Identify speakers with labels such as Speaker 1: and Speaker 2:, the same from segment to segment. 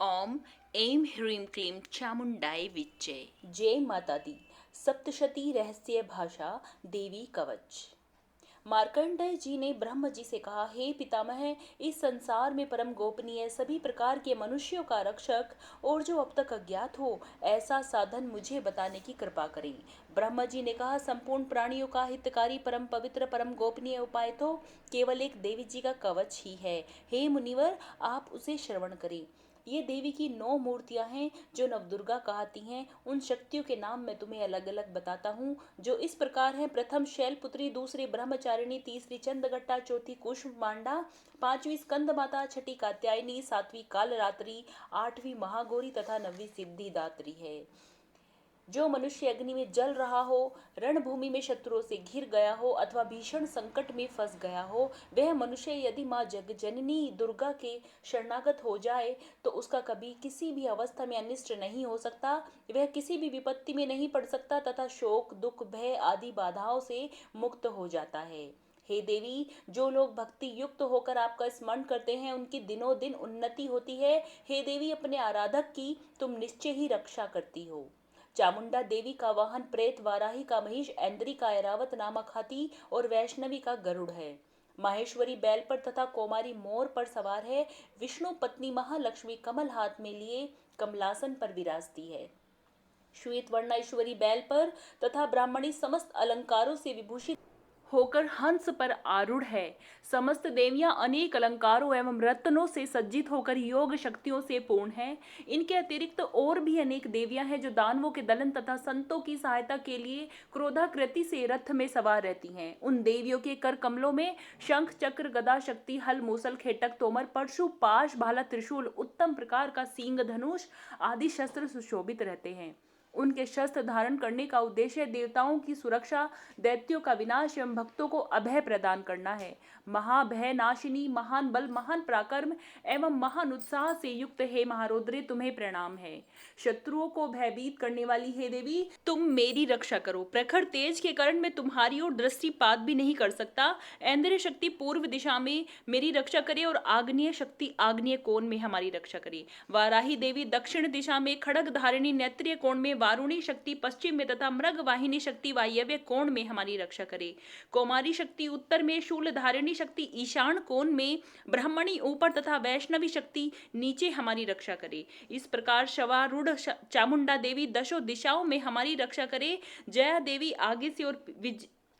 Speaker 1: ओम ऐं ह्रीं क्लीं चामुंडाय विच्चे।
Speaker 2: जय माता दी। सप्तशती रहस्य भाषा देवी कवच। मार्कंडेय जी ने ब्रह्म जी से कहा, हे पितामह, इस संसार में परम गोपनीय सभी प्रकार के मनुष्यों का रक्षक और जो अब तक अज्ञात हो ऐसा साधन मुझे बताने की कृपा करें। ब्रह्म जी ने कहा, संपूर्ण प्राणियों का हितकारी परम पवित्र परम गोपनीय उपाय तो केवल एक देवी जी का कवच ही है। हे मुनिवर, आप उसे श्रवण करें। ये देवी की 9 मूर्तियां हैं जो नवदुर्गा कहती हैं। उन शक्तियों के नाम मैं तुम्हें अलग अलग बताता हूँ, जो इस प्रकार हैं। प्रथम शैलपुत्री, दूसरी ब्रह्मचारिणी, तीसरी चंद्रघट्टा, चौथी कुष्मांडा, पांचवी स्कंद माता, छठी कात्यायनी, सातवीं कालरात्रि, आठवीं महागौरी तथा नवीं सिद्धिदात्री है। जो मनुष्य अग्नि में जल रहा हो, रणभूमि में शत्रुओं से घिर गया हो अथवा भीषण संकट में फंस गया हो, वह मनुष्य यदि माँ जगजननी दुर्गा के शरणागत हो जाए तो उसका कभी किसी भी अवस्था में अनिष्ट नहीं हो सकता। वह किसी भी विपत्ति में नहीं पड़ सकता तथा शोक दुख भय आदि बाधाओं से मुक्त हो जाता है। हे देवी, जो लोग भक्ति युक्त होकर आपका स्मरण करते हैं उनकी दिनों दिन उन्नति होती है। हे देवी, अपने आराधक की तुम निश्चय ही रक्षा करती हो। चामुंडा देवी का वाहन प्रेत, वाराही का महिष, ऐन्द्री का ऐरावत नामक हाथी और वैष्णवी का गरुड़ है। माहेश्वरी बैल पर तथा कोमारी मोर पर सवार है। विष्णु पत्नी महालक्ष्मी कमल हाथ में लिए कमलासन पर विराजती है। श्वेत वर्णाईश्वरी बैल पर तथा ब्राह्मणी समस्त अलंकारों से विभूषित होकर हंस पर आरूढ़ है। समस्त देवियां अनेक अलंकारों एवं रत्नों से सज्जित होकर योग शक्तियों से पूर्ण हैं। इनके अतिरिक्त और भी अनेक देवियां हैं जो दानवों के दलन तथा संतों की सहायता के लिए क्रोधाकृति से रथ में सवार रहती हैं। उन देवियों के कर कमलों में शंख चक्र गदा शक्ति हल मूसल खेटक तोमर परशु पाश भाला त्रिशूल उत्तम प्रकार का सींग धनुष आदि शस्त्र सुशोभित रहते हैं। उनके शस्त्र धारण करने का उद्देश्य देवताओं की सुरक्षा, दैत्यों का विनाश एवं भक्तों को अभय प्रदान करना है। महाभय नाशिनी, महान बल, महान पराक्रम एवं महान उत्साह से युक्त हे महारौद्रे, तुम्हें प्रणाम है। शत्रुओं को भयभीत करने वाली हे देवी, तुम मेरी रक्षा करो। प्रखर तेज के कारण मैं तुम्हारी ओर दृष्टिपात भी नहीं कर सकता। ऐन्द्रिय शक्ति पूर्व दिशा में मेरी रक्षा करे और आग्नेय शक्ति आग्नेय कोण में हमारी रक्षा करे। वाराही देवी दक्षिण दिशा में, खड़ग धारिणी नेत्रीय कोण में, वारुणी शक्ति पश्चिम में तथा मृग वाहिनी शक्ति वायव्य कोण में हमारी रक्षा करे। कौमारी शक्ति उत्तर में, शूल धारिणी शक्ति ईशान कोण में, ब्राह्मणी ऊपर तथा वैष्णवी शक्ति नीचे हमारी रक्षा करे। इस प्रकार शवारूढ़ चामुंडा देवी दशों दिशाओं में हमारी रक्षा करे। जया देवी आगे से और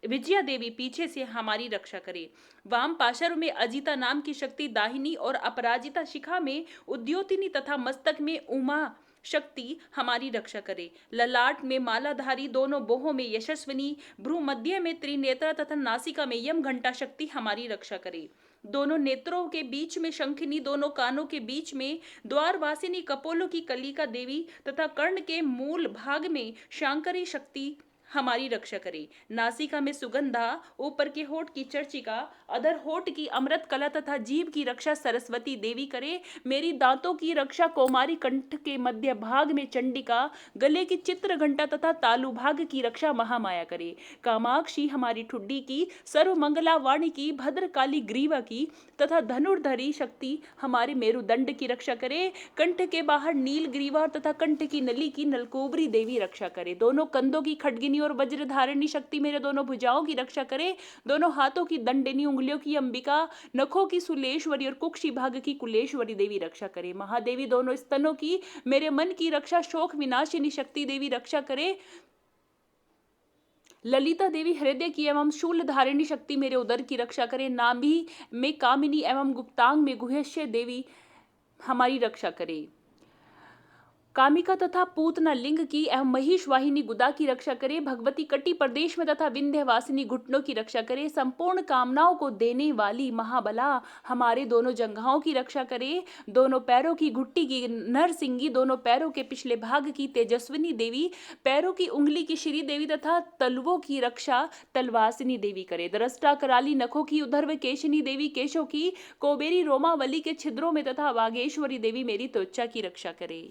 Speaker 2: विजया देवी पीछे से हमारी रक्षा करे। वाम पाशर में अजिता नाम की शक्ति दाहिनी और अपराजिता शिखा में उद्योतिनी तथा मस्तक में उमा शक्ति हमारी रक्षा करे। ललाट में मालाधारी, दोनों बोहों में यशस्विनी, भ्रू मध्य में त्रिनेत्रा तथा नासिका में यम घंटा शक्ति हमारी रक्षा करे। दोनों नेत्रों के बीच में शंखिनी, दोनों कानों के बीच में द्वारवासिनी कपोलों की कलिका देवी तथा कर्ण के मूल भाग में शांकरी शक्ति हमारी रक्षा करे। नासिका में सुगंधा, ऊपर के होठ की चर्चिका, अधर होठ की अमृत कला तथा जीभ की रक्षा सरस्वती देवी करे। मेरी दांतों की रक्षा कौमारी, कंठ के मध्य भाग में चंडिका, गले की चित्र घंटा तथा तालु भाग की रक्षा महामाया करे। कामाक्षी हमारी ठुड्डी की, सर्वमंगला वाणी की, भद्रकाली ग्रीवा की तथा धनुर्धरी शक्ति हमारे मेरुदंड की रक्षा करे। कंठ के बाहर नील ग्रीवा तथा कंठ की नली की नलकोबरी देवी रक्षा करे। दोनों कंधों की खड्गिनी और वज्र धारिणी शक्ति मेरे दोनों भुजाओं की रक्षा करे। दोनों हाथों की दंडिनी, उंगलियों की अंबिका, नखों की सुलेश्वरी और कुक्षी भाग की कुलेश्वरी देवी रक्षा करे। महादेवी दोनों स्तनों की मेरे मन की रक्षा शोक विनाशिनी शक्ति देवी रक्षा करे। ललिता देवी हृदय की एवं शूल धारिणी शक्ति मेरे उदर की रक्षा करे। नाभि में कामिनी एवं गुप्तांग में गुह्यश्य देवी हमारी रक्षा करे। कामिका तथा पूतना लिंग की एवं महिष वाहिनी गुदा की रक्षा करे। भगवती कटी प्रदेश में तथा विंध्यवासिनी घुटनों की रक्षा करे। संपूर्ण कामनाओं को देने वाली महाबला हमारे दोनों जंघाओं की रक्षा करे। दोनों पैरों की घुट्टी की नरसिंगी, दोनों पैरों के पिछले भाग की तेजस्विनी देवी, पैरों की उंगली की श्री देवी तथा तलवों की रक्षा तलवासिनी देवी करे। दृष्टा कराली नखों की उधर्व केशनी देवी केशों की, कोबेरी रोमावली के छिद्रों में तथा वागेश्वरी देवी मेरी त्वचा की रक्षा करे।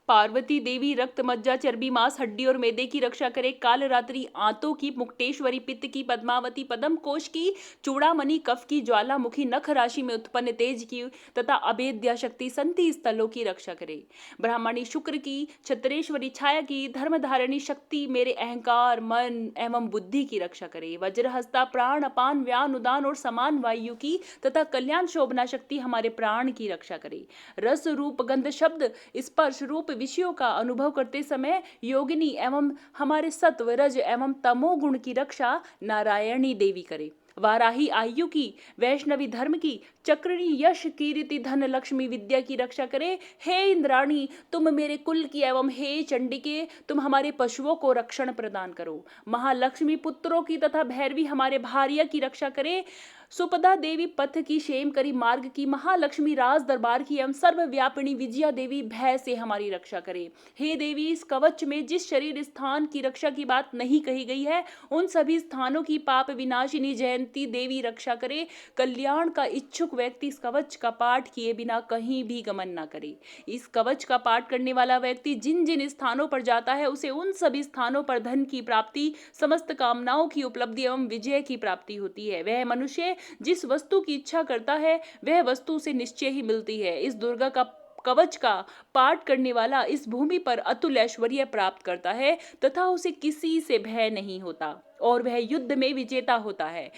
Speaker 2: पार्वती देवी रक्त, मज्जा, चर्बी, मांस, हड्डी और मैदे की रक्षा करे। कालरात्रि आंतों की, मुक्तेश्वरी पित्त की, पद्मावती पद्म कोश की, चूड़ामणि कफ की, ज्वालामुखी नख राशि में उत्पन्न तेज की तथा अभेद्या शक्ति संति स्थलों की रक्षा करे। ब्राह्मणी शुक्र की, छत्रेश्वरी छाया की, धर्मधारिणी शक्ति मेरे अहंकार, मन एवं बुद्धि की रक्षा करे। वज्रहस्ता प्राण, अपान, व्यान, उदान और समान वायु की तथा कल्याण शोभना शक्ति हमारे प्राण की रक्षा करे। रस रूप गंध शब्द स्पर्श रूप विषयों का अनुभव करते समय योगिनी एवं हमारे सत्व रज एवं तमो गुण की रक्षा नारायणी देवी करे। वाराही आयु की, वैष्णवी धर्म की, चक्रिणी यश कीर्ति धन लक्ष्मी विद्या की रक्षा करे। हे इंद्राणी तुम मेरे कुल की एवं हे चंडिके तुम हमारे पशुओं को रक्षण प्रदान करो। महालक्ष्मी पुत्रों की तथा भैरवी हमारे भार्या की रक्षा करे। सुपदा देवी पथ की, क्षेम करी मार्ग की, महालक्ष्मी राज दरबार की एवं सर्वव्यापिनी विजया देवी भय से हमारी रक्षा करे। हे देवी इस कवच में जिस शरीर स्थान की रक्षा की बात नहीं कही गई है उन सभी स्थानों की पाप विनाशिनी जयंती देवी रक्षा करे। कल्याण का इच्छुक व्यक्ति इस कवच का पाठ किए बिना कहीं भी गमन न करे। इस कवच का पाठ करने वाला व्यक्ति जिन जिन स्थानों पर जाता है उसे उन सभी स्थानों पर धन की प्राप्ति, समस्त कामनाओं की उपलब्धि एवं विजय की प्राप्ति होती है। वह मनुष्य जिस वस्तु की इच्छा करता है वह वस्तु उसे निश्चय ही मिलती है। इस दुर्गा का कवच का पाठ करने वाला इस भूमि पर अतुल ऐश्वर्य प्राप्त करता है तथा उसे किसी से भय नहीं होता और वह युद्ध में विजेता होता है।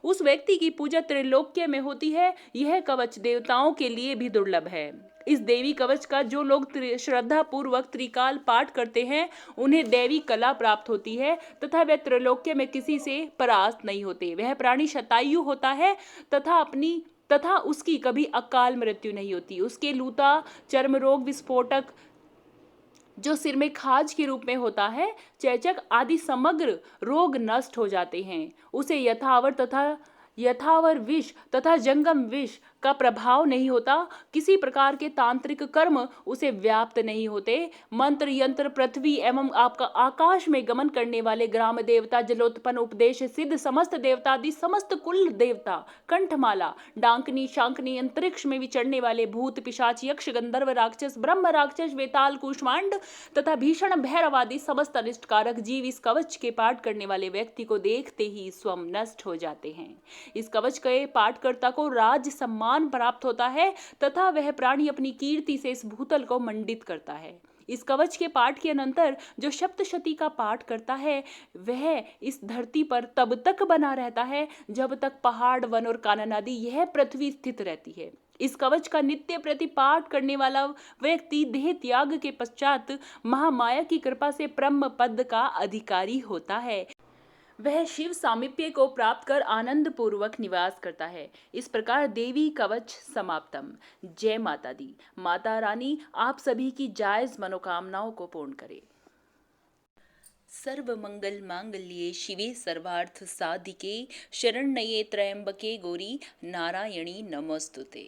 Speaker 2: उस व्यक्ति की पूजा त्रैलोक्य में होती है। यह कवच देवताओं के लिए भी दुर्लभ है। इस देवी कवच का जो लोग श्रद्धा पूर्वक त्रिकाल पाठ करते हैं उन्हें दैवी कला प्राप्त होती है तथा वह त्रैलोक्य में किसी से परास्त नहीं होते। वह प्राणी शतायु होता है तथा उसकी कभी अकाल मृत्यु नहीं होती। उसके लूता, चर्म रोग, विस्फोटक जो सिर में खाज के रूप में होता है, चेचक आदि समग्र रोग नष्ट हो जाते हैं। उसे यथावर विष तथा जंगम विष का प्रभाव नहीं होता। किसी प्रकार के तांत्रिक कर्म उसे व्याप्त नहीं होते। मंत्र यंत्र, पृथ्वी एवं आपका आकाश में गमन करने वाले ग्राम देवता, जलोत्पन्न, उपदेश सिद्ध समस्त देवता आदि समस्त कुल देवता, कंठमाला, डांकनी, शांकनी, अंतरिक्ष में विचरने वाले भूत, पिशाच, यक्ष, गंधर्व, राक्षस, ब्रह्म राक्षस, वेताल, कूष्मांड तथा भीषण भैरव आदि समस्त अनिष्टकारक जीव इस कवच के पाठ करने वाले व्यक्ति को देखते ही स्वयं नष्ट हो जाते हैं। इस कवच के पाठकर्ता को राज सम्मान प्राप्त होता है तथा वह प्राणी अपनी कीर्ति से इस भूतल को मंडित करता है। इस कवच के पाठ के अनंतर जो सप्तशती का पाठ करता है वह इस धरती पर तब तक बना रहता है जब तक पहाड़, वन और कानन आदि यह पृथ्वी स्थित रहती है। इस कवच का नित्य प्रति पाठ करने वाला व्यक्ति देह त्याग के पश्चात महामाया की कृपा से ब्रह्म पद का अधिकारी होता है। वह शिव सामीप्य को प्राप्त कर आनंद पूर्वक निवास करता है। इस प्रकार देवी कवच समाप्तम। जय माता दी। माता रानी आप सभी की जायज मनोकामनाओं को पूर्ण करे। सर्व मंगल मांगल्ये शिवे सर्वार्थ साधिके शरण्ये त्र्यंबके गौरी नारायणी नमोस्तुते।